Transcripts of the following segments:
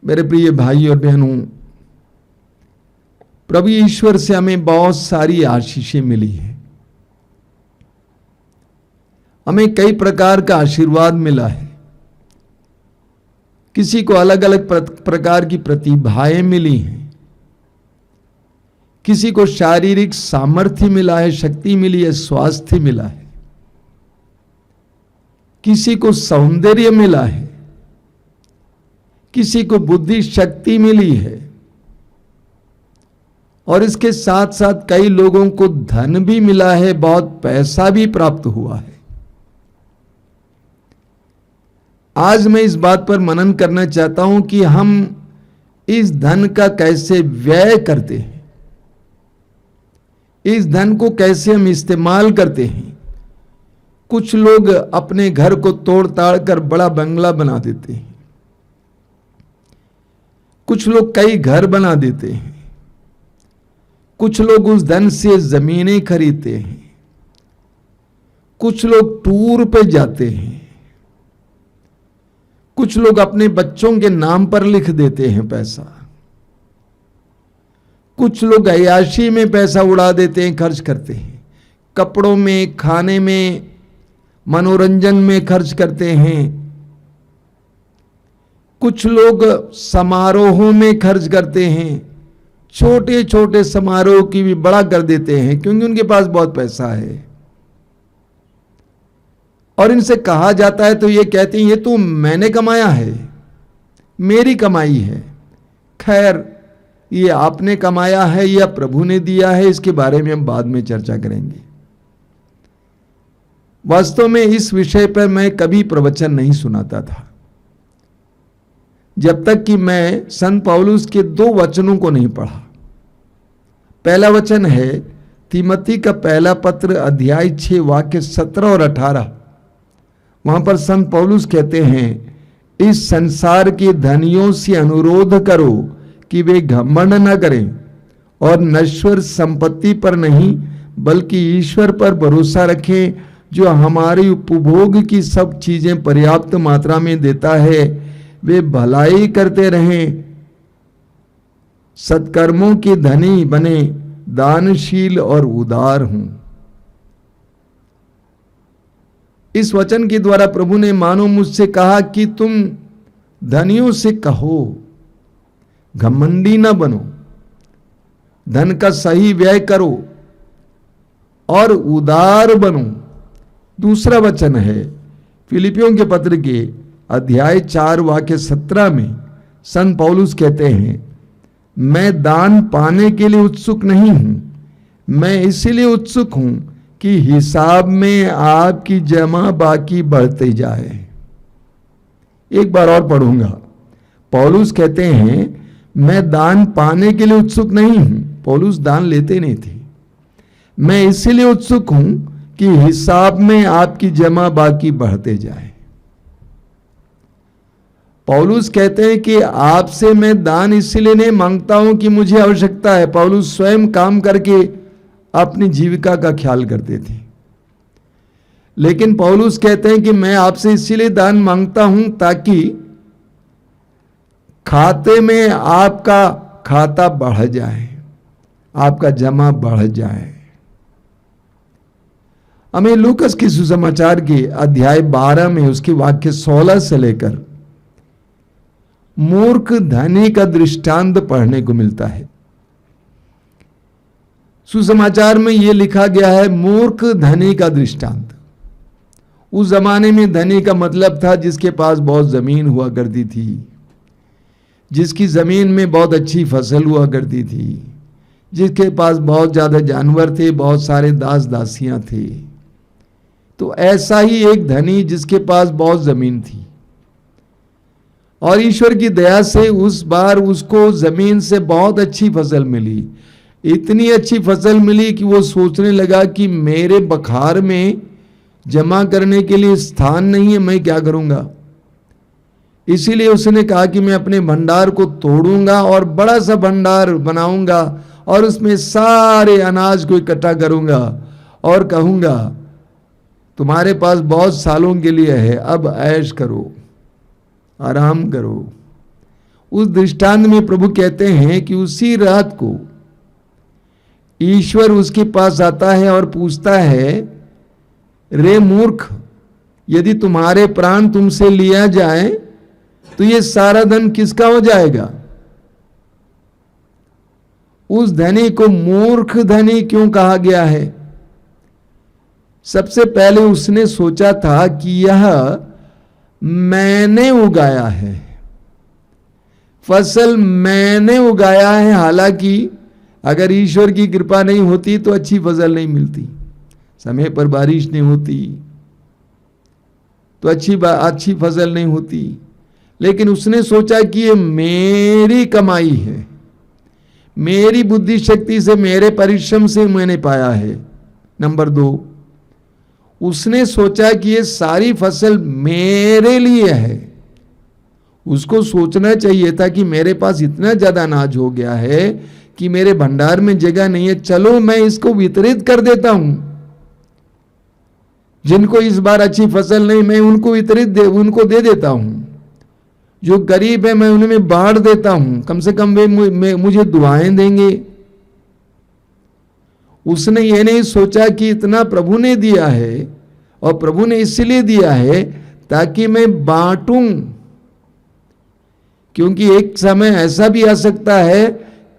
मेरे प्रिय भाई और बहनों, प्रभु ईश्वर से हमें बहुत सारी आशीषें मिली हैं। हमें कई प्रकार का आशीर्वाद मिला है। किसी को अलग अलग प्रकार की प्रतिभाएं मिली हैं। किसी को शारीरिक सामर्थ्य मिला है, शक्ति मिली है, स्वास्थ्य मिला है। किसी को सौंदर्य मिला है, किसी को बुद्धि शक्ति मिली है, और इसके साथ साथ कई लोगों को धन भी मिला है, बहुत पैसा भी प्राप्त हुआ है। आज मैं इस बात पर मनन करना चाहता हूं कि हम इस धन का कैसे व्यय करते हैं, इस धन को कैसे हम इस्तेमाल करते हैं। कुछ लोग अपने घर को तोड़ ताड़ कर बड़ा बंगला बना देते हैं, कुछ लोग कई घर बना देते हैं, कुछ लोग उस धन से जमीनें खरीदते हैं, कुछ लोग टूर पे जाते हैं, कुछ लोग अपने बच्चों के नाम पर लिख देते हैं पैसा, कुछ लोग अय्याशी में पैसा उड़ा देते हैं, खर्च करते हैं, कपड़ों में, खाने में, मनोरंजन में खर्च करते हैं। कुछ लोग समारोहों में खर्च करते हैं, छोटे छोटे समारोह की भी बड़ा कर देते हैं क्योंकि उनके पास बहुत पैसा है। और इनसे कहा जाता है तो ये कहते हैं ये तो मैंने कमाया है, मेरी कमाई है। खैर, ये आपने कमाया है या प्रभु ने दिया है, इसके बारे में हम बाद में चर्चा करेंगे। वास्तव में इस विषय पर मैं कभी प्रवचन नहीं सुनाता था जब तक कि मैं संत पौलुस के 2 वचनों को नहीं पढ़ा। पहला वचन है तीमोथी का पहला पत्र अध्याय 6 वाक्य 17 और 18। वहां पर संत पौलुस कहते हैं, इस संसार के धनियों से अनुरोध करो कि वे घमंड न करें और नश्वर संपत्ति पर नहीं बल्कि ईश्वर पर भरोसा रखें जो हमारी उपभोग की सब चीजें पर्याप्त मात्रा में देता है। वे भलाई करते रहें, सत्कर्मों के धनी बने, दानशील और उदार हों। इस वचन के द्वारा प्रभु ने मानो मुझसे कहा कि तुम धनियों से कहो, घमंडी ना बनो, धन का सही व्यय करो और उदार बनो। दूसरा वचन है फिलिपियों के पत्र के अध्याय 4 वाक्य 17 में संत पौलुस कहते हैं, मैं दान पाने के लिए उत्सुक नहीं हूं, मैं इसीलिए उत्सुक हूं कि हिसाब में आपकी जमा बाकी बढ़ते जाए। एक बार और पढ़ूंगा। पौलुस कहते हैं मैं दान पाने के लिए उत्सुक नहीं हूं। पौलुस दान लेते नहीं थे। मैं इसीलिए उत्सुक हूं कि हिसाब में आपकी जमा बाकी बढ़ते जाए। पौलुस कहते हैं कि आपसे मैं दान इसलिए नहीं मांगता हूं कि मुझे आवश्यकता है। पौलुस स्वयं काम करके अपनी जीविका का ख्याल करते थे, लेकिन पौलुस कहते हैं कि मैं आपसे इसीलिए दान मांगता हूं ताकि खाते में आपका खाता बढ़ जाए, आपका जमा बढ़ जाए। हमें लूकस के सुसमाचार के अध्याय 12 में उसके वाक्य 16 से लेकर मूर्ख धनी का दृष्टांत पढ़ने को मिलता है। सुसमाचार में यह लिखा गया है मूर्ख धनी का दृष्टांत। उस जमाने में धनी का मतलब था जिसके पास बहुत जमीन हुआ करती थी, जिसकी जमीन में बहुत अच्छी फसल हुआ करती थी, जिसके पास बहुत ज्यादा जानवर थे, बहुत सारे दास दासियां थे। तो ऐसा ही एक धनी जिसके पास बहुत जमीन थी, और ईश्वर की दया से उस बार उसको जमीन से बहुत अच्छी फसल मिली। इतनी अच्छी फसल मिली कि वो सोचने लगा कि मेरे बखार में जमा करने के लिए स्थान नहीं है, मैं क्या करूंगा। इसीलिए उसने कहा कि मैं अपने भंडार को तोड़ूंगा और बड़ा सा भंडार बनाऊंगा और उसमें सारे अनाज को इकट्ठा करूंगा और कहूंगा तुम्हारे पास बहुत सालों के लिए है, अब ऐश करो, आराम करो। उस दृष्टांत में प्रभु कहते हैं कि उसी रात को ईश्वर उसके पास आता है और पूछता है, रे मूर्ख, यदि तुम्हारे प्राण तुमसे लिया जाए तो ये सारा धन किसका हो जाएगा? उस धनी को मूर्ख धनी क्यों कहा गया है? सबसे पहले उसने सोचा था कि यह मैंने उगाया है, फसल मैंने उगाया है। हालांकि अगर ईश्वर की कृपा नहीं होती तो अच्छी फसल नहीं मिलती, समय पर बारिश नहीं होती तो अच्छी फसल नहीं होती। लेकिन उसने सोचा कि ये मेरी कमाई है, मेरी बुद्धि शक्ति से, मेरे परिश्रम से मैंने पाया है। नंबर 2, उसने सोचा कि ये सारी फसल मेरे लिए है। उसको सोचना चाहिए था कि मेरे पास इतना ज्यादा अनाज हो गया है कि मेरे भंडार में जगह नहीं है, चलो मैं इसको वितरित कर देता हूं। जिनको इस बार अच्छी फसल नहीं, मैं उनको दे देता हूं। जो गरीब है मैं उन्हें बांट देता हूं, कम से कम वे मुझे दुआएं देंगे। उसने ये नहीं सोचा कि इतना प्रभु ने दिया है और प्रभु ने इसलिए दिया है ताकि मैं बांटूं। क्योंकि एक समय ऐसा भी आ सकता है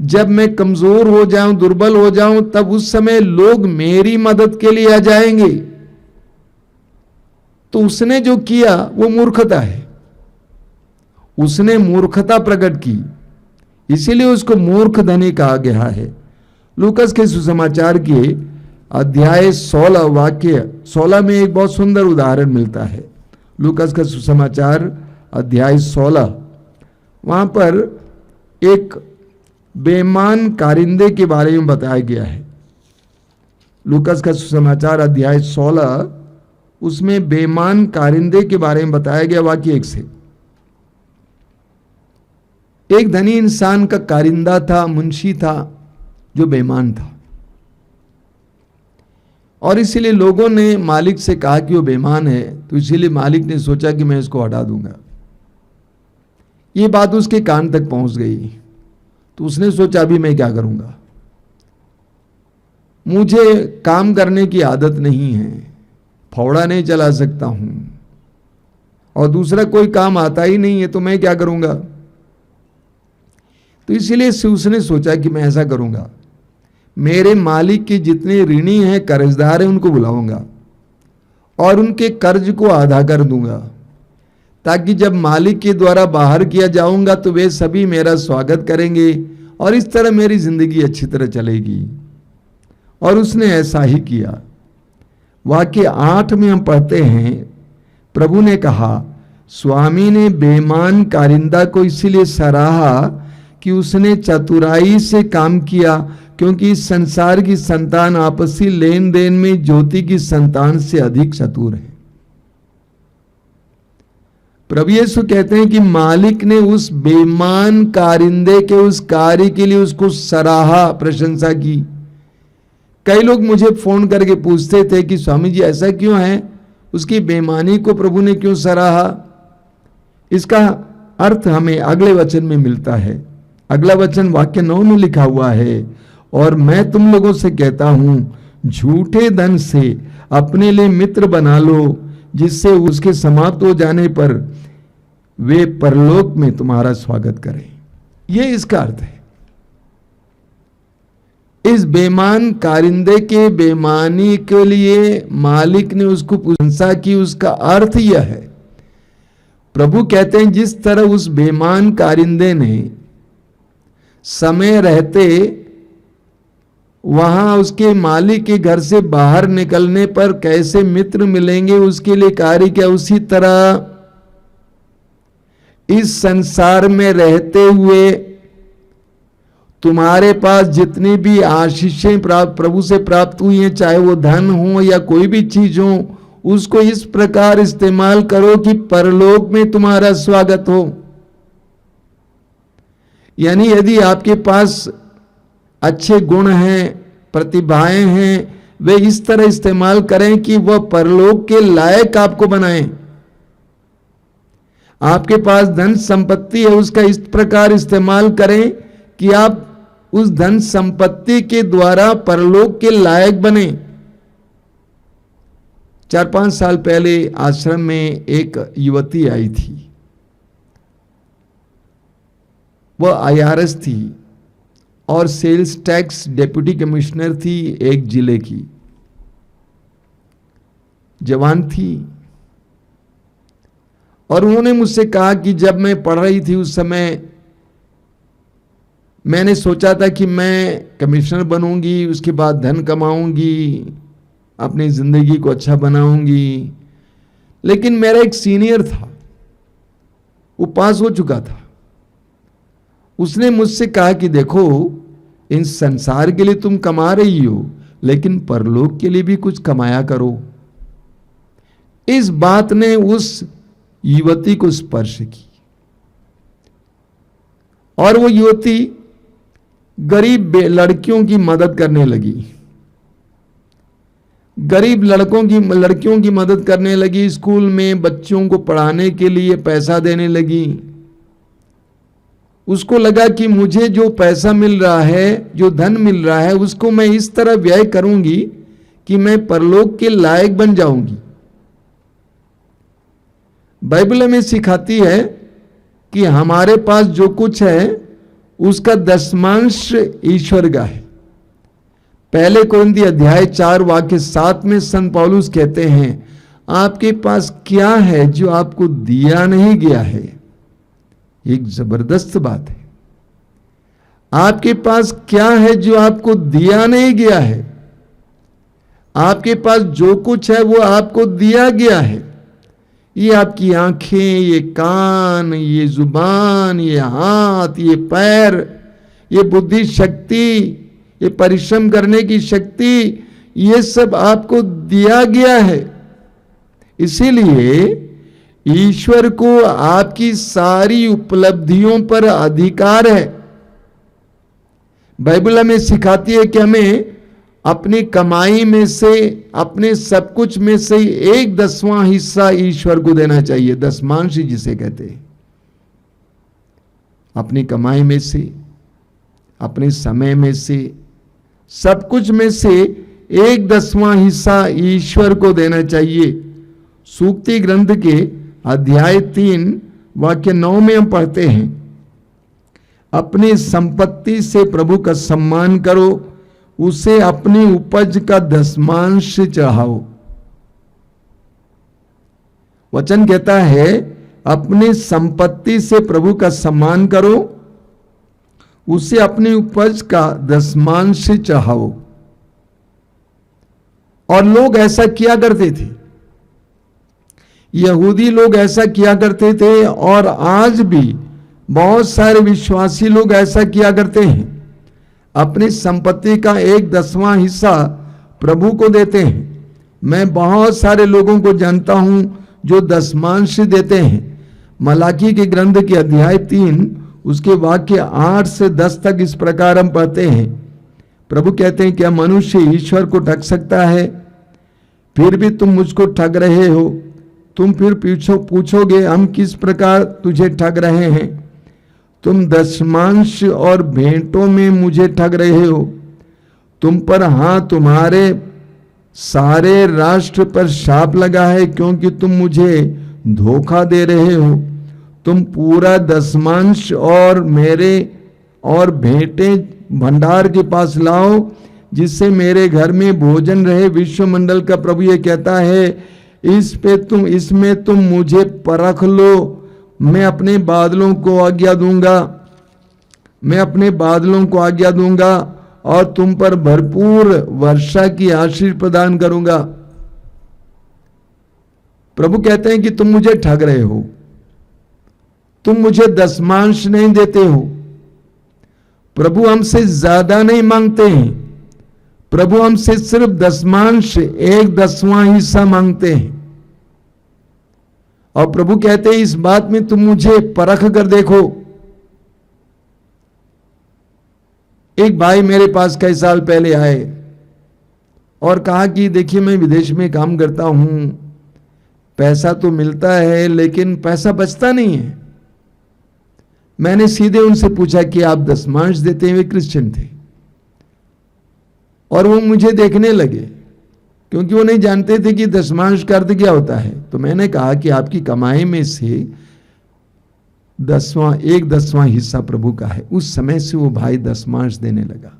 जब मैं कमजोर हो जाऊं, दुर्बल हो जाऊं, तब उस समय लोग मेरी मदद के लिए आ जाएंगे। तो उसने जो किया वो मूर्खता है, उसने मूर्खता प्रकट की, इसीलिए उसको मूर्ख धनी कहा गया है। लूकस के सुसमाचार के अध्याय 16 वाक्य 16 में एक बहुत सुंदर उदाहरण मिलता है। लूकस का सुसमाचार अध्याय 16, वहां पर एक बेईमान कारिंदे के बारे में बताया गया है। लूकस का सुसमाचार अध्याय 16, उसमें बेईमान कारिंदे के बारे में बताया गया। वाक्य 1 से, एक धनी इंसान का कारिंदा था, मुंशी था, जो बेईमान था, और इसीलिए लोगों ने मालिक से कहा कि वो बेईमान है, तो इसीलिए मालिक ने सोचा कि मैं इसको हटा दूंगा। ये बात उसके कान तक पहुंच गई, तो उसने सोचा अभी मैं क्या करूंगा, मुझे काम करने की आदत नहीं है, फावड़ा नहीं चला सकता हूं, और दूसरा कोई काम आता ही नहीं है, तो मैं क्या करूंगा। तो इसीलिए उसने सोचा कि मैं ऐसा करूंगा, मेरे मालिक के जितने ऋणी हैं, कर्जदार हैं, उनको बुलाऊंगा और उनके कर्ज को आधा कर दूंगा, ताकि जब मालिक के द्वारा बाहर किया जाऊंगा तो वे सभी मेरा स्वागत करेंगे और इस तरह मेरी जिंदगी अच्छी तरह चलेगी। और उसने ऐसा ही किया। वाक्य 8 में हम पढ़ते हैं, प्रभु ने कहा, स्वामी ने बेईमान कारिंदा को इसीलिए सराहा कि उसने चतुराई से काम किया, क्योंकि इस संसार की संतान आपसी लेन देन में ज्योति की संतान से अधिक चतुर है। प्रभु यीशु कहते हैं कि मालिक ने उस बेईमान कारिंदे के उस कार्य के लिए उसको सराहा, प्रशंसा की। कई लोग मुझे फोन करके पूछते थे कि स्वामी जी ऐसा क्यों है, उसकी बेईमानी को प्रभु ने क्यों सराहा। इसका अर्थ हमें अगले वचन में मिलता है। अगला वचन वाक्य 9 में लिखा हुआ है, और मैं तुम लोगों से कहता हूं, झूठे धन से अपने लिए मित्र बना लो, जिससे उसके समाप्त हो जाने पर वे परलोक में तुम्हारा स्वागत करें। यह इसका अर्थ है। इस बेईमान कारिंदे के बेईमानी के लिए मालिक ने उसको प्रशंसा की। उसका अर्थ यह है, प्रभु कहते हैं जिस तरह उस बेईमान कारिंदे ने समय रहते वहां उसके मालिक के घर से बाहर निकलने पर कैसे मित्र मिलेंगे उसके लिए कार्य किया, उसी तरह इस संसार में रहते हुए तुम्हारे पास जितनी भी आशीषें प्रभु से प्राप्त हुई हैं, चाहे वो धन हो या कोई भी चीज हो, उसको इस प्रकार इस्तेमाल करो कि परलोक में तुम्हारा स्वागत हो। यानी यदि आपके पास अच्छे गुण हैं, प्रतिभाएं हैं, वे इस तरह इस्तेमाल करें कि वह परलोक के लायक आपको बनाएं। आपके पास धन संपत्ति है, उसका इस प्रकार इस्तेमाल करें कि आप उस धन संपत्ति के द्वारा परलोक के लायक बने। 4-5 साल पहले आश्रम में एक युवती आई थी। वह IRS थी और सेल्स टैक्स डेप्यूटी कमिश्नर थी एक जिले की। जवान थी और उन्होंने मुझसे कहा कि जब मैं पढ़ रही थी उस समय मैंने सोचा था कि मैं कमिश्नर बनूंगी, उसके बाद धन कमाऊंगी, अपनी जिंदगी को अच्छा बनाऊंगी। लेकिन मेरा एक सीनियर था, वो पास हो चुका था। उसने मुझसे कहा कि देखो, इन संसार के लिए तुम कमा रही हो, लेकिन परलोक के लिए भी कुछ कमाया करो। इस बात ने उस युवती को स्पर्श की और वो युवती गरीब लड़कियों की मदद करने लगी। गरीब लड़कियों की मदद करने लगी। स्कूल में बच्चों को पढ़ाने के लिए पैसा देने लगी। उसको लगा कि मुझे जो पैसा मिल रहा है, जो धन मिल रहा है, उसको मैं इस तरह व्यय करूंगी कि मैं परलोक के लायक बन जाऊंगी। बाइबल हमें सिखाती है कि हमारे पास जो कुछ है उसका दशमांश ईश्वर का है। पहले कोरिन्थी अध्याय 4 वाक्य 7 में संत पौलुस कहते हैं, आपके पास क्या है जो आपको दिया नहीं गया है। एक जबरदस्त बात है। आपके पास क्या है जो आपको दिया नहीं गया है। आपके पास जो कुछ है वो आपको दिया गया है। ये आपकी आंखें, ये कान, ये जुबान, ये हाथ, ये पैर, ये बुद्धि शक्ति, ये परिश्रम करने की शक्ति, ये सब आपको दिया गया है। इसीलिए ईश्वर को आपकी सारी उपलब्धियों पर अधिकार है। बाइबल हमें सिखाती है कि हमें अपनी कमाई में से, अपने सब कुछ में से 1/10वां हिस्सा ईश्वर को देना चाहिए। दशमांश जिसे कहते हैं। अपनी कमाई में से, अपने समय में से, सब कुछ में से 1/10वां हिस्सा ईश्वर को देना चाहिए। सूक्ति ग्रंथ के अध्याय 3 वाक्य 9 में हम पढ़ते हैं, अपनी संपत्ति से प्रभु का सम्मान करो, उसे अपनी उपज का दशमांश चढ़ाओ। वचन कहता है, अपनी संपत्ति से प्रभु का सम्मान करो, उसे अपनी उपज का दशमांश चढ़ाओ। और लोग ऐसा किया करते थे, यहूदी लोग ऐसा किया करते थे, और आज भी बहुत सारे विश्वासी लोग ऐसा किया करते हैं। अपनी संपत्ति का 1/10वां हिस्सा प्रभु को देते हैं। मैं बहुत सारे लोगों को जानता हूं जो दशमांश देते हैं। मलाकी के ग्रंथ के अध्याय 3 उसके वाक्य 8 से 10 तक इस प्रकार हम पढ़ते हैं। प्रभु कहते हैं, क्या मनुष्य ईश्वर को ठग सकता है? फिर भी तुम मुझको ठग रहे हो। तुम फिर पूछोगे, हम किस प्रकार तुझे ठग रहे हैं? तुम दशमांश और भेंटों में मुझे ठग रहे हो। तुम पर, हाँ, तुम्हारे सारे राष्ट्र पर शाप लगा है, क्योंकि तुम मुझे धोखा दे रहे हो। तुम पूरा दशमांश और मेरे और भेंटें भंडार के पास लाओ, जिससे मेरे घर में भोजन रहे। विश्वमंडल का प्रभु ये कहता है, इसमें तुम मुझे परख लो। मैं अपने बादलों को आज्ञा दूंगा, मैं अपने बादलों को आज्ञा दूंगा और तुम पर भरपूर वर्षा की आशीष प्रदान करूंगा। प्रभु कहते हैं कि तुम मुझे ठग रहे हो, तुम मुझे दशमांश नहीं देते हो। प्रभु हमसे ज्यादा नहीं मांगते हैं, प्रभु हमसे सिर्फ दशमांश 1/10वां हिस्सा मांगते हैं। और प्रभु कहते हैं, इस बात में तुम मुझे परख कर देखो। एक भाई मेरे पास कई साल पहले आए और कहा कि देखिए, मैं विदेश में काम करता हूं, पैसा तो मिलता है लेकिन पैसा बचता नहीं है। मैंने सीधे उनसे पूछा कि आप दशमांश देते हैं? वे क्रिश्चियन थे और वो मुझे देखने लगे क्योंकि वो नहीं जानते थे कि दशमांश का अर्थ क्या होता है। तो मैंने कहा कि आपकी कमाई में से 1/10वां हिस्सा प्रभु का है। उस समय से वो भाई दशमांश देने लगा।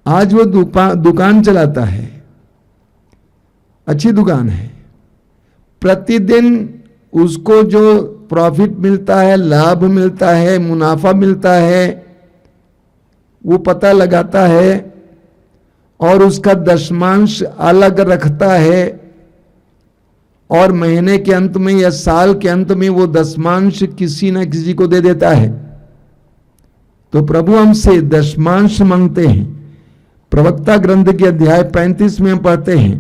आज वो दुकान चलाता है, अच्छी दुकान है। प्रतिदिन उसको जो प्रॉफिट मिलता है, लाभ मिलता है, मुनाफा मिलता है, वो पता लगाता है और उसका दशमांश अलग रखता है और महीने के अंत में या साल के अंत में वो दशमांश किसी न किसी को दे देता है। तो प्रभु हमसे दशमांश मांगते हैं। प्रवक्ता ग्रंथ के अध्याय 35 में हम पढ़ते हैं,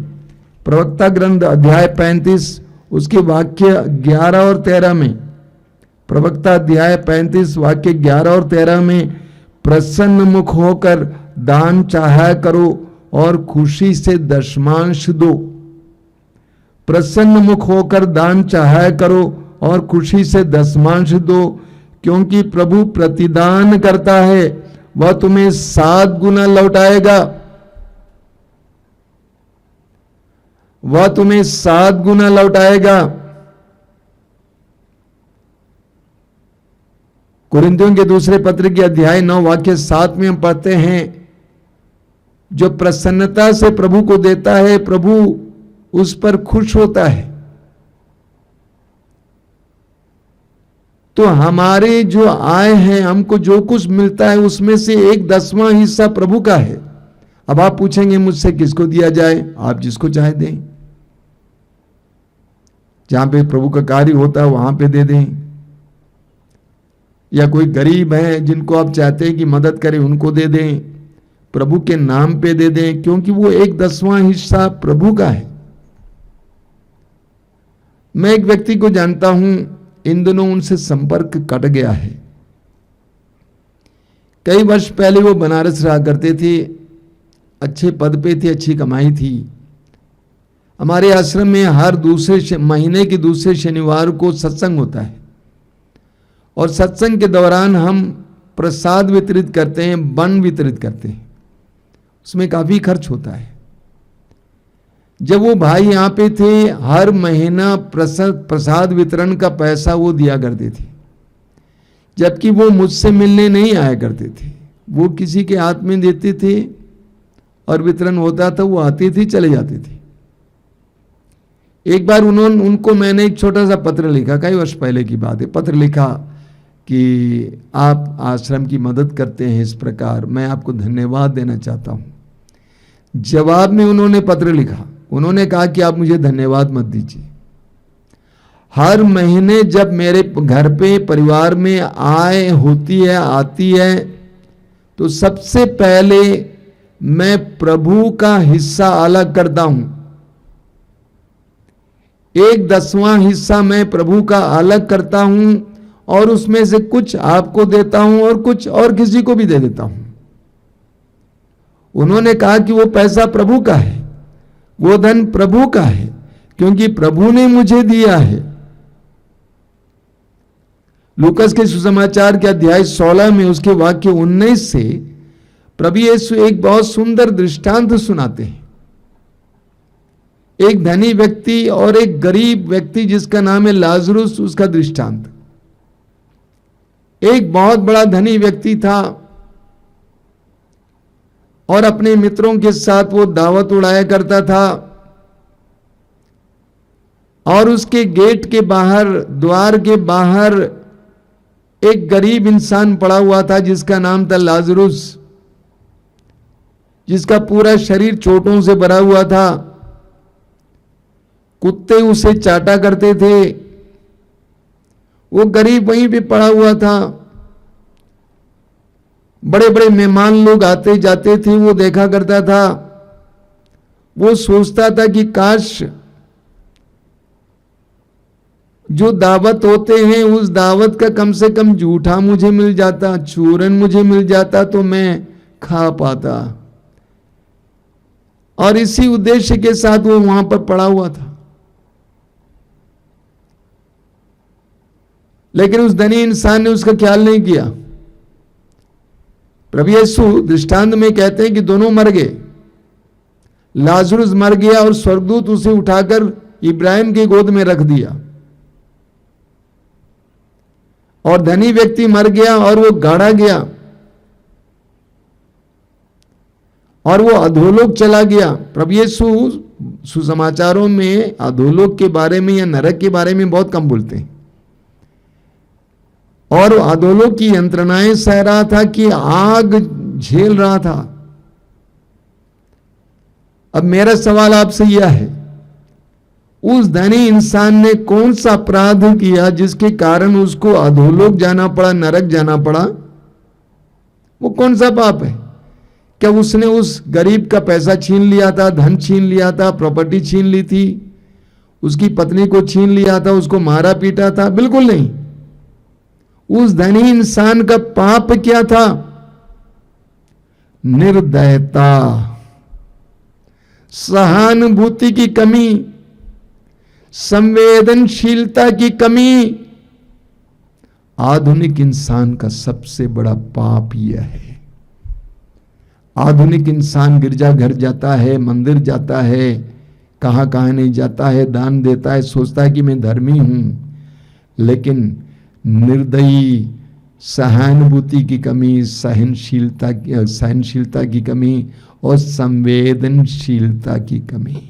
प्रवक्ता ग्रंथ अध्याय 35 उसके वाक्य 11 और 13 में, प्रवक्ता अध्याय 35 वाक्य 11 और 13 में, प्रसन्न मुख होकर दान चाहा करो और खुशी से दशमांश दो। प्रसन्न मुख होकर दान चाहा करो और खुशी से दशमांश दो, क्योंकि प्रभु प्रतिदान करता है, वह तुम्हें 7 गुना लौटाएगा। वह तुम्हें 7 गुना लौटाएगा। कुरिन्थियों के दूसरे पत्र के अध्याय 9 वाक्य 7 में हम पढ़ते हैं, जो प्रसन्नता से प्रभु को देता है, प्रभु उस पर खुश होता है। तो हमारे जो आय है, हमको जो कुछ मिलता है उसमें से 1/10वां हिस्सा प्रभु का है। अब आप पूछेंगे मुझसे किसको दिया जाए? आप जिसको चाहे दें। जहां पे प्रभु का कार्य होता है वहां पे दे दें, या कोई गरीब है जिनको आप चाहते हैं कि मदद करें उनको दे दें, प्रभु के नाम पे दे दें, क्योंकि वो 1/10वां हिस्सा प्रभु का है। मैं एक व्यक्ति को जानता हूं, इन दिनों उनसे संपर्क कट गया है। कई वर्ष पहले वो बनारस रहा करते थे, अच्छे पद पे थे, अच्छी कमाई थी। हमारे आश्रम में हर दूसरे महीने के दूसरे शनिवार को सत्संग होता है और सत्संग के दौरान हम प्रसाद वितरित करते हैं, बन वितरित करते हैं। उसमें काफी खर्च होता है। जब वो भाई यहाँ पे थे, हर महीना प्रसाद वितरण का पैसा वो दिया करते थे, जबकि वो मुझसे मिलने नहीं आया करते थे। वो किसी के हाथ में देते थे और वितरण होता था, वो आते थे, चले जाते थे। एक बार उनको मैंने एक छोटा सा पत्र लिखा, कई वर्ष पहले की बात है। पत्र लिखा कि आप आश्रम की मदद करते हैं, इस प्रकार मैं आपको धन्यवाद देना चाहता हूं। जवाब में उन्होंने पत्र लिखा, उन्होंने कहा कि आप मुझे धन्यवाद मत दीजिए। हर महीने जब मेरे घर पे परिवार में आय होती है, आती है, तो सबसे पहले मैं प्रभु का हिस्सा अलग करता हूं। 1/10वां हिस्सा मैं प्रभु का अलग करता हूं और उसमें से कुछ आपको देता हूं और कुछ और किसी को भी दे देता हूं। उन्होंने कहा कि वो पैसा प्रभु का है, वो धन प्रभु का है, क्योंकि प्रभु ने मुझे दिया है। लूकास के सुसमाचार के अध्याय 16 में उसके वाक्य 19 से प्रभु यीशु एक बहुत सुंदर दृष्टांत सुनाते हैं। एक धनी व्यक्ति और एक गरीब व्यक्ति जिसका नाम है लाजरुस, उसका दृष्टांत। एक बहुत बड़ा धनी व्यक्ति था और अपने मित्रों के साथ वो दावत उड़ाया करता था, और उसके गेट के बाहर, द्वार के बाहर एक गरीब इंसान पड़ा हुआ था जिसका नाम था लाजरुस, जिसका पूरा शरीर चोटों से भरा हुआ था। कुत्ते उसे चाटा करते थे। वो गरीब वहीं पे पड़ा हुआ था। बड़े बड़े मेहमान लोग आते जाते थे, वो देखा करता था। वो सोचता था कि काश जो दावत होते हैं उस दावत का कम से कम जूठा मुझे मिल जाता, चूरन मुझे मिल जाता तो मैं खा पाता। और इसी उद्देश्य के साथ वो वहां पर पड़ा हुआ था। लेकिन उस धनी इंसान ने उसका ख्याल नहीं किया। प्रभु यीशु दृष्टांत में कहते हैं कि दोनों मर गए। लाजरुस मर गया और स्वर्गदूत उसे उठाकर इब्राहिम की गोद में रख दिया, और धनी व्यक्ति मर गया और वो गाड़ा गया और वो अधोलोक चला गया। प्रभु यीशु सुसमाचारों में अधोलोक के बारे में या नरक के बारे में बहुत कम बोलते हैं, और अधोलोक की यंत्रणाएं सह रहा था कि आग झेल रहा था। अब मेरा सवाल आपसे यह है, उस धनी इंसान ने कौन सा अपराध किया जिसके कारण उसको अधोलोक जाना पड़ा, नरक जाना पड़ा? वो कौन सा पाप है? क्या उसने उस गरीब का पैसा छीन लिया था, धन छीन लिया था, प्रॉपर्टी छीन ली थी, उसकी पत्नी को छीन लिया था, उसको मारा पीटा था? बिल्कुल नहीं। उस धनी इंसान का पाप क्या था? निर्दयता, सहानुभूति की कमी, संवेदनशीलता की कमी। आधुनिक इंसान का सबसे बड़ा पाप यह है। आधुनिक इंसान गिरजाघर जाता है, मंदिर जाता है, कहां कहां नहीं जाता है, दान देता है, सोचता है कि मैं धर्मी हूं, लेकिन निर्दयी, सहानुभूति की कमी, सहनशीलता की कमी और संवेदनशीलता की कमी।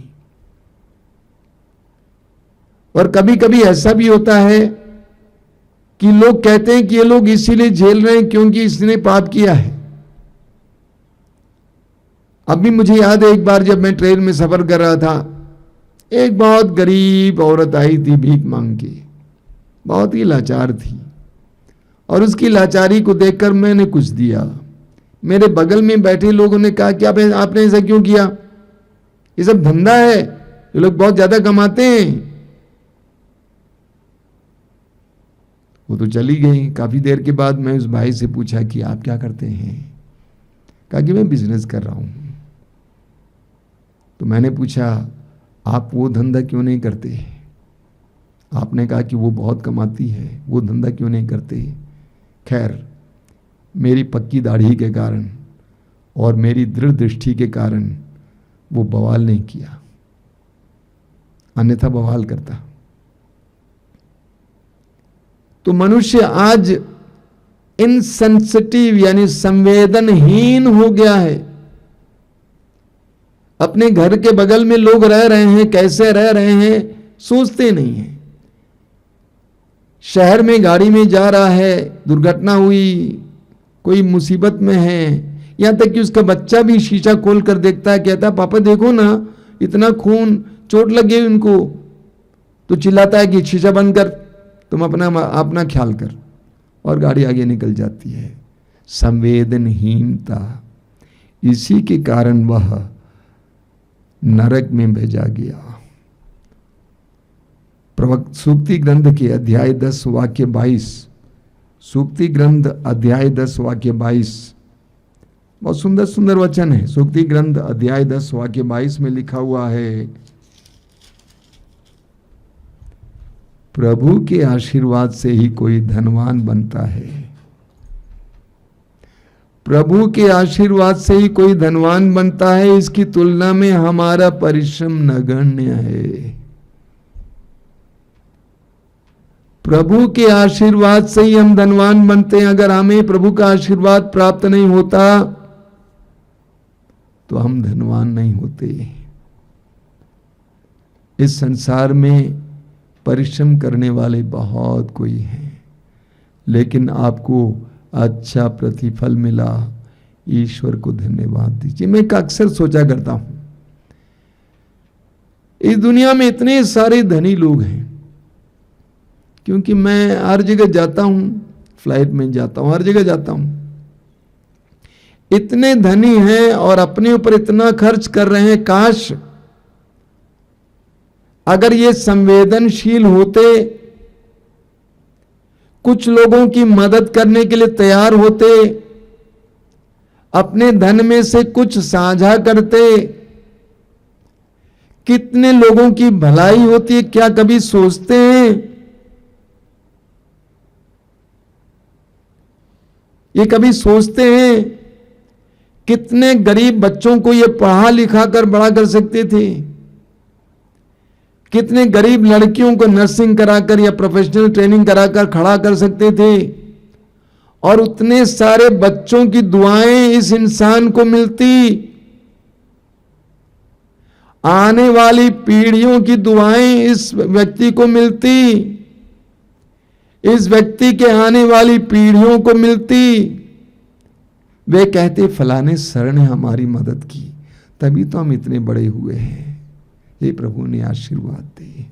और कभी कभी ऐसा भी होता है कि लोग कहते हैं कि ये लोग इसीलिए झेल रहे हैं क्योंकि इसने पाप किया है। अभी मुझे याद है, एक बार जब मैं ट्रेन में सफर कर रहा था, एक बहुत गरीब औरत आई थी भीख मांग के, बहुत ही लाचार थी, और उसकी लाचारी को देखकर मैंने कुछ दिया। मेरे बगल में बैठे लोगों ने कहा कि आपने ऐसा क्यों किया? ये सब धंधा है, ये लोग बहुत ज्यादा कमाते हैं। वो तो चली गई। काफी देर के बाद मैं उस भाई से पूछा कि आप क्या करते हैं? कहा कि मैं बिजनेस कर रहा हूं। तो मैंने पूछा, आप वो धंधा क्यों नहीं करते? आपने कहा कि वो बहुत कमाती है, वो धंधा क्यों नहीं करते? खैर, मेरी पक्की दाढ़ी के कारण और मेरी दृढ़ दृष्टि के कारण वो बवाल नहीं किया, अन्यथा बवाल करता। तो मनुष्य आज इनसेंसिटिव यानी संवेदनहीन हो गया है। अपने घर के बगल में लोग रह रहे हैं, कैसे रह रहे हैं, सोचते नहीं हैं। शहर में गाड़ी में जा रहा है, दुर्घटना हुई, कोई मुसीबत में है, यहां तक कि उसका बच्चा भी शीशा खोल कर देखता है, कहता है पापा देखो ना, इतना खून, चोट लग गई उनको। तो चिल्लाता है कि शीशा बंद कर, तुम अपना ख्याल कर, और गाड़ी आगे निकल जाती है। संवेदनहीनता, इसी के कारण वह नरक में भेजा गया। सूक्ति ग्रंथ के अध्याय 10 वाक्य 22, सूक्ति ग्रंथ अध्याय 10 वाक्य 22, बहुत सुंदर सुंदर वचन है। सूक्ति ग्रंथ अध्याय 10 वाक्य 22 में लिखा हुआ है, प्रभु के आशीर्वाद से ही कोई धनवान बनता है। प्रभु के आशीर्वाद से ही कोई धनवान बनता है, इसकी तुलना में हमारा परिश्रम नगण्य है। प्रभु के आशीर्वाद से ही हम धनवान बनते हैं। अगर हमें प्रभु का आशीर्वाद प्राप्त नहीं होता तो हम धनवान नहीं होते। इस संसार में परिश्रम करने वाले बहुत कोई हैं, लेकिन आपको अच्छा प्रतिफल मिला, ईश्वर को धन्यवाद दीजिए। मैं अक्सर सोचा करता हूं, इस दुनिया में इतने सारे धनी लोग हैं, क्योंकि मैं हर जगह जाता हूं, फ्लाइट में जाता हूं, हर जगह जाता हूं। इतने धनी हैं और अपने ऊपर इतना खर्च कर रहे हैं। काश अगर ये संवेदनशील होते, कुछ लोगों की मदद करने के लिए तैयार होते, अपने धन में से कुछ साझा करते, कितने लोगों की भलाई होती है, क्या कभी सोचते हैं? ये कभी सोचते हैं कितने गरीब बच्चों को ये पढ़ा लिखा कर बड़ा कर सकते थे, कितने गरीब लड़कियों को नर्सिंग कराकर या प्रोफेशनल ट्रेनिंग कराकर खड़ा कर सकते थे, और उतने सारे बच्चों की दुआएं इस इंसान को मिलती, आने वाली पीढ़ियों की दुआएं इस व्यक्ति को मिलती, इस व्यक्ति के आने वाली पीढ़ियों को मिलती। वे कहते फलाने सर ने हमारी मदद की, तभी तो हम इतने बड़े हुए हैं। ये प्रभु ने आशीर्वाद दे।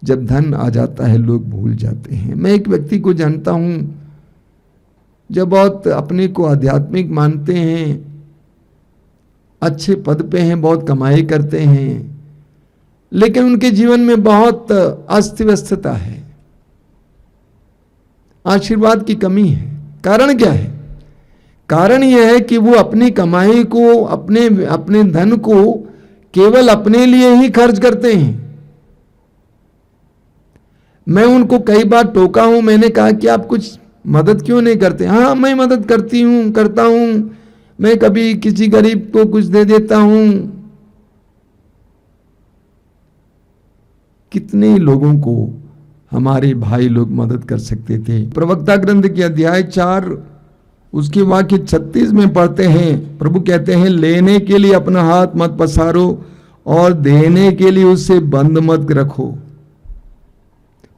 जब धन आ जाता है लोग भूल जाते हैं। मैं एक व्यक्ति को जानता हूं जो बहुत अपने को आध्यात्मिक मानते हैं, अच्छे पद पे हैं, बहुत कमाई करते हैं, लेकिन उनके जीवन में बहुत अस्त व्यस्तता है, आशीर्वाद की कमी है। कारण क्या है? कारण यह है कि वो अपनी कमाई को, अपने धन को केवल अपने लिए ही खर्च करते हैं। मैं उनको कई बार टोका हूं, मैंने कहा कि आप कुछ मदद क्यों नहीं करते? हाँ, मैं मदद करता हूं, मैं कभी किसी गरीब को कुछ दे देता हूं। कितने लोगों को हमारे भाई लोग मदद कर सकते थे। प्रवक्ता ग्रंथ के अध्याय 4 उसके वाक्य 36 में पढ़ते हैं, प्रभु कहते हैं लेने के लिए अपना हाथ मत पसारो और देने के लिए उसे बंद मत रखो।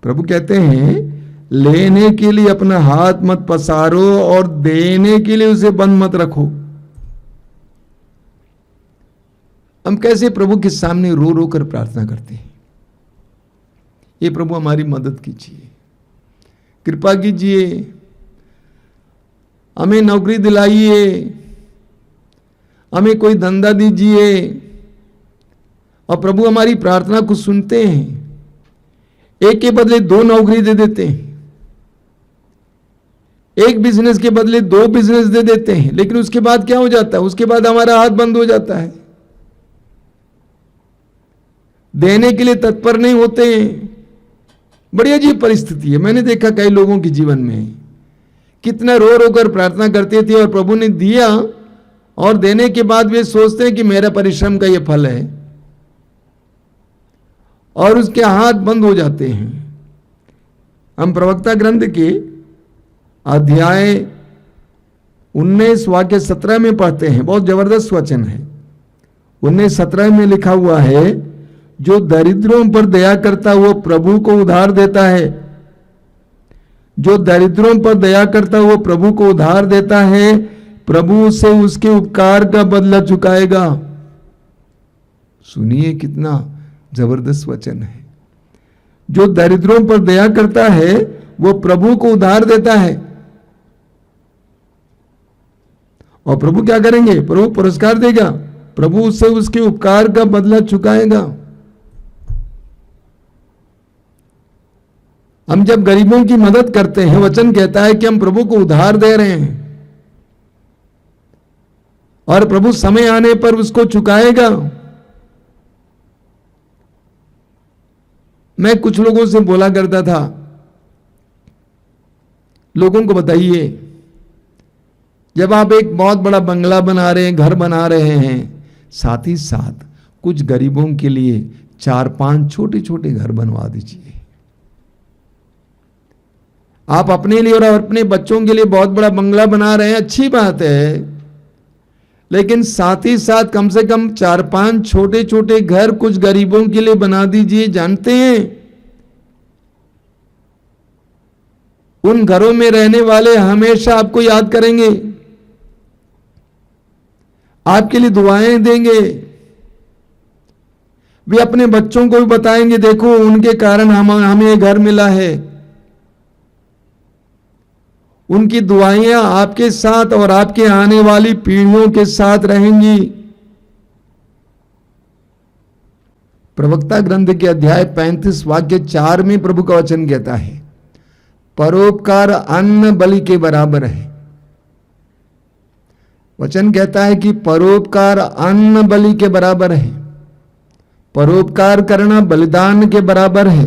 प्रभु कहते हैं लेने के लिए अपना हाथ मत पसारो और देने के लिए उसे बंद मत रखो। हम कैसे प्रभु के सामने रो रो कर प्रार्थना करते हैं, ये प्रभु हमारी मदद कीजिए, कृपा कीजिए, हमें नौकरी दिलाइए, हमें कोई धंधा दीजिए। और प्रभु हमारी प्रार्थना को सुनते हैं, एक के बदले 2 नौकरी दे देते हैं, एक बिजनेस के बदले 2 बिजनेस दे देते हैं। लेकिन उसके बाद क्या हो जाता है? उसके बाद हमारा हाथ बंद हो जाता है, देने के लिए तत्पर नहीं होते हैं। बड़ी अजीब परिस्थिति है। मैंने देखा कई लोगों के जीवन में कितना रो रो कर प्रार्थना करते थे और प्रभु ने दिया, और देने के बाद वे सोचते हैं कि मेरा परिश्रम का ये फल है, और उसके हाथ बंद हो जाते हैं। हम प्रवक्ता ग्रंथ के अध्याय 19 वाक्य 17 में पढ़ते हैं, बहुत जबरदस्त वचन है। 19:17 में लिखा हुआ है, जो दरिद्रों पर दया करता है वो प्रभु को उधार देता है, जो दरिद्रों पर दया करता है वो प्रभु को उधार देता है, प्रभु उसे उसके उपकार का बदला चुकाएगा। सुनिए कितना जबरदस्त वचन है। जो दरिद्रों पर दया करता है वो प्रभु को उधार देता है, और प्रभु क्या करेंगे? प्रभु पुरस्कार देगा, प्रभु उससे उसके उपकार का बदला चुकाएगा। हम जब गरीबों की मदद करते हैं, वचन कहता है कि हम प्रभु को उधार दे रहे हैं, और प्रभु समय आने पर उसको चुकाएगा। मैं कुछ लोगों से बोला करता था, लोगों को बताइए, जब आप एक बहुत बड़ा बंगला बना रहे हैं, घर बना रहे हैं, साथ ही साथ कुछ गरीबों के लिए 4-5 छोटे छोटे घर बनवा दीजिए। आप अपने लिए और अपने बच्चों के लिए बहुत बड़ा बंगला बना रहे हैं, अच्छी बात है, लेकिन साथ ही साथ कम से कम 4-5 छोटे छोटे घर कुछ गरीबों के लिए बना दीजिए। जानते हैं उन घरों में रहने वाले हमेशा आपको याद करेंगे, आपके लिए दुआएं देंगे। वे अपने बच्चों को भी बताएंगे, देखो उनके कारण हमें ये घर मिला है। उनकी दुआएं आपके साथ और आपके आने वाली पीढ़ियों के साथ रहेंगी। प्रवक्ता ग्रंथ के अध्याय 35 वाक्य 4 में प्रभु का वचन कहता है, परोपकार अन्न बलि के बराबर है। वचन कहता है कि परोपकार अन्न बलि के बराबर है, परोपकार करना बलिदान के बराबर है।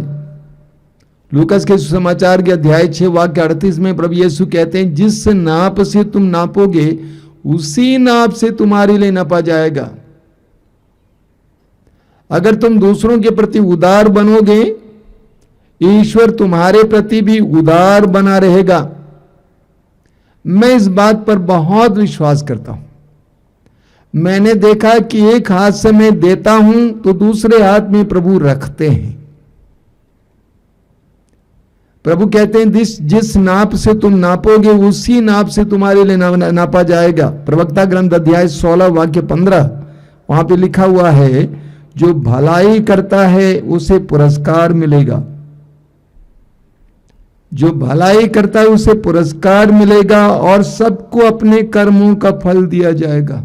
लूकास के सुसमाचार के अध्याय 6 वाक्य 38 में प्रभु यीशु कहते हैं, जिस नाप से तुम नापोगे उसी नाप से तुम्हारे लिए नापा जाएगा। अगर तुम दूसरों के प्रति उदार बनोगे, ईश्वर तुम्हारे प्रति भी उदार बना रहेगा। मैं इस बात पर बहुत विश्वास करता हूं। मैंने देखा कि एक हाथ से मैं देता हूं तो दूसरे हाथ में प्रभु रखते हैं। प्रभु कहते हैं, जिस नाप से तुम नापोगे उसी नाप से तुम्हारे लिए नापा जाएगा। प्रवक्ता ग्रंथ अध्याय 16 वाक्य 15, वहां पे लिखा हुआ है, जो भलाई करता है उसे पुरस्कार मिलेगा। जो भलाई करता है उसे पुरस्कार मिलेगा और सबको अपने कर्मों का फल दिया जाएगा।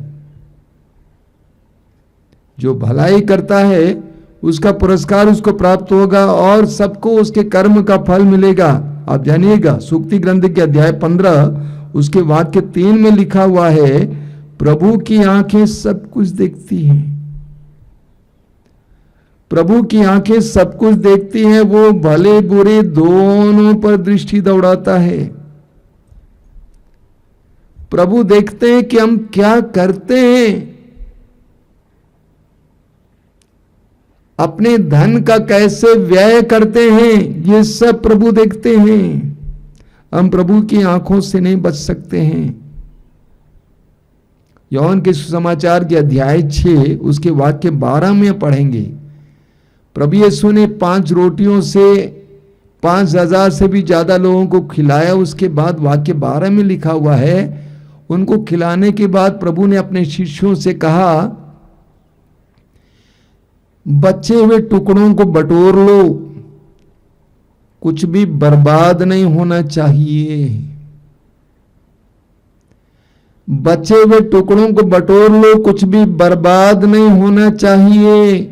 जो भलाई करता है उसका पुरस्कार उसको प्राप्त होगा और सबको उसके कर्म का फल मिलेगा। आप जानिएगा, सूक्ति ग्रंथ के अध्याय 15 उसके वाक्य 3 में लिखा हुआ है, प्रभु की आंखें सब कुछ देखती हैं। प्रभु की आंखें सब कुछ देखती हैं, वो भले बुरे दोनों पर दृष्टि दौड़ाता है। प्रभु देखते हैं कि हम क्या करते हैं, अपने धन का कैसे व्यय करते हैं, ये सब प्रभु देखते हैं। हम प्रभु की आंखों से नहीं बच सकते हैं। यूहन्ना के सुसमाचार के अध्याय 6 उसके वाक्य 12 में पढ़ेंगे, प्रभु यीशु ने 5 रोटियों से 5,000 से भी ज्यादा लोगों को खिलाया। उसके बाद वाक्य 12 में लिखा हुआ है, उनको खिलाने के बाद प्रभु ने अपने शिष्यों से कहा, बचे हुए टुकड़ों को बटोर लो, कुछ भी बर्बाद नहीं होना चाहिए। बचे हुए टुकड़ों को बटोर लो, कुछ भी बर्बाद नहीं होना चाहिए।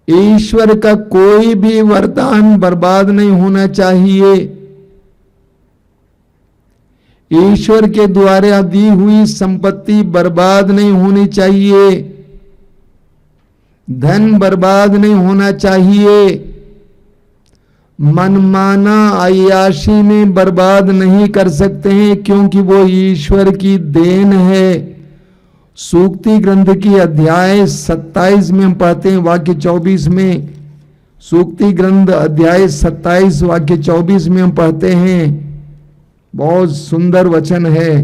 ईश्वर का कोई भी वरदान बर्बाद नहीं होना चाहिए। ईश्वर के द्वारा दी हुई संपत्ति बर्बाद नहीं होनी चाहिए। धन बर्बाद नहीं होना चाहिए। मनमाना अय्याशी में बर्बाद नहीं कर सकते हैं, क्योंकि वो ईश्वर की देन है। सूक्ति ग्रंथ की अध्याय 27 में हम पढ़ते हैं वाक्य 24 में, सूक्ति ग्रंथ अध्याय 27 वाक्य 24 में हम पढ़ते हैं, बहुत सुंदर वचन है,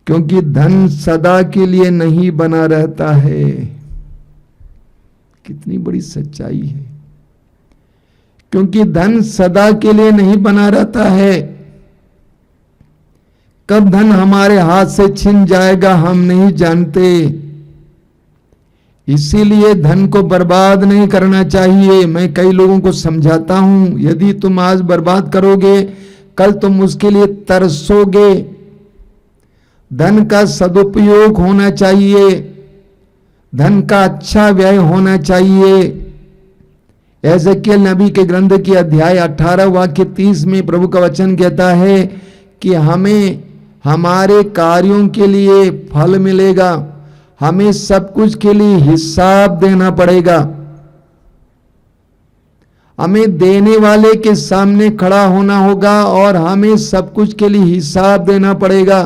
क्योंकि धन सदा के लिए नहीं बना रहता है। कितनी बड़ी सच्चाई है, क्योंकि धन सदा के लिए नहीं बना रहता है। कब धन हमारे हाथ से छिन जाएगा हम नहीं जानते। इसीलिए धन को बर्बाद नहीं करना चाहिए। मैं कई लोगों को समझाता हूं, यदि तुम आज बर्बाद करोगे कल तुम उसके लिए तरसोगे। धन का सदुपयोग होना चाहिए, धन का अच्छा व्यय होना चाहिए। एजेकियल नबी के ग्रंथ की अध्याय 18 वाक्य 30 में प्रभु का वचन कहता है कि हमें हमारे कार्यों के लिए फल मिलेगा, हमें सब कुछ के लिए हिसाब देना पड़ेगा। हमें देने वाले के सामने खड़ा होना होगा और हमें सब कुछ के लिए हिसाब देना पड़ेगा।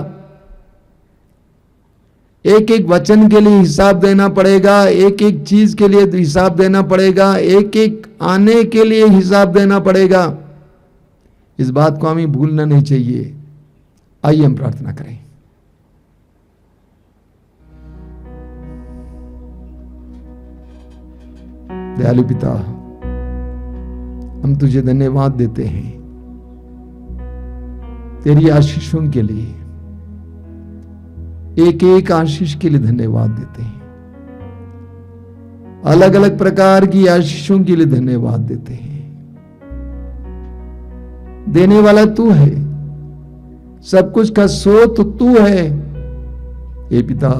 एक एक वचन के लिए हिसाब देना पड़ेगा, एक एक चीज के लिए हिसाब देना पड़ेगा, एक एक आने के लिए हिसाब देना पड़ेगा। इस बात को हमें भूलना नहीं चाहिए। आइए हम प्रार्थना करें। दयालु पिता, हम तुझे धन्यवाद देते हैं तेरी आशीषों के लिए, एक एक आशीष के लिए धन्यवाद देते हैं। अलग अलग प्रकार की आशीषों के लिए धन्यवाद देते हैं। देने वाला तू है, सब कुछ का स्रोत तू है। हे पिता,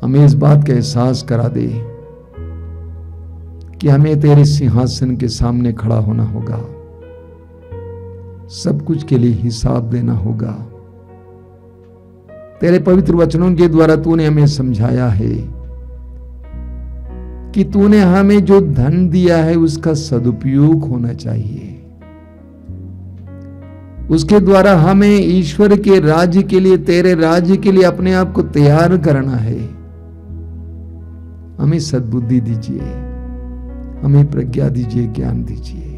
हमें इस बात का एहसास करा दे कि हमें तेरे सिंहासन के सामने खड़ा होना होगा, सब कुछ के लिए हिसाब देना होगा। तेरे पवित्र वचनों के द्वारा तूने हमें समझाया है कि तूने हमें जो धन दिया है उसका सदुपयोग होना चाहिए, उसके द्वारा हमें ईश्वर के राज्य के लिए, तेरे राज्य के लिए अपने आप को तैयार करना है। हमें सद्बुद्धि दीजिए, हमें प्रज्ञा दीजिए, ज्ञान दीजिए।